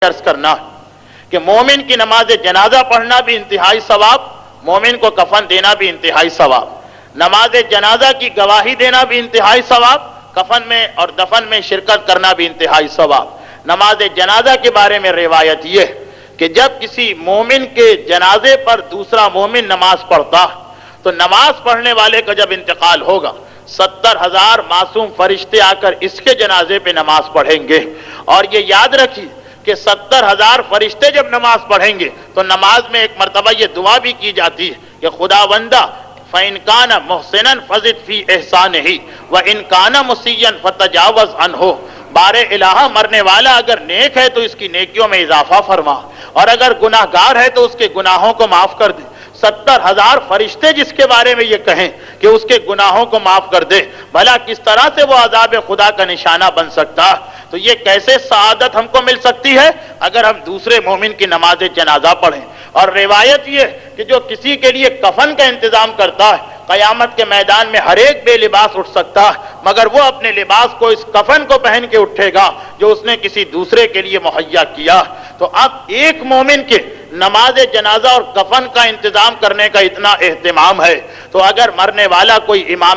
अर्ज करना कि मोमिन की नमाज जनाजा पढ़ना भी इंतहाई सवाब, मोमिन को कफन देना भी इंतहाई सवाब, नमाज जनाजा की गवाही देना भी इंतहाई सवाब, कफन में और दफन में शिरकत करना भी इंतहाई सवाब। नमाज जनाजा के बारे में रिवायत यह कि जब किसी मोमिन के जनाजे पर दूसरा मोमिन नमाज पढ़ता तो नमाज पढ़ने वाले का जब इंतकाल होगा 70,000 मासूम फरिश्ते आकर इसके जनाजे पे नमाज पढ़ेंगे। और ये याद रखिए कि 70,000 फरिश्ते जब नमाज पढ़ेंगे तो नमाज में एक मरतबा ये दुआ भी की जाती है कि खुदावंदा फ़इन काना मुहसिनन फज़िद फ़ी एहसानिही व इन काना मुसीयन फ़तजावज़ अन्हु। बारे इलाहा, मरने वाला अगर नेक है तो इसकी नेकियों में इजाफा फरमा, और अगर गुनाहगार है तो उसके गुनाहों को माफ कर दे। 70,000 फरिश्ते जिसके बारे में ये कहें कि उसके गुनाहों को माफ कर दे, भला किस तरह से वो अज़ाब खुदा का निशाना बन सकता। तो ये कैसे सआदत हमको मिल सकती है अगर हम दूसरे मोमिन की नमाज जनाजा पढ़ें। और रिवायत ये कि जो किसी के लिए कफन का इंतजाम करता है, कयामत के मैदान में हर एक बेलिबास उठ सकता है, मगर वो अपने लिबास को इस कफन को पहन के उठेगा जो उसने किसी दूसरे के लिए मुहैया किया। तो अब एक मोमिन के नमाज जनाजा और कफन का इंतजाम करने का इतना एहतिमाम है, तो अगर मरने वाला कोई इमाम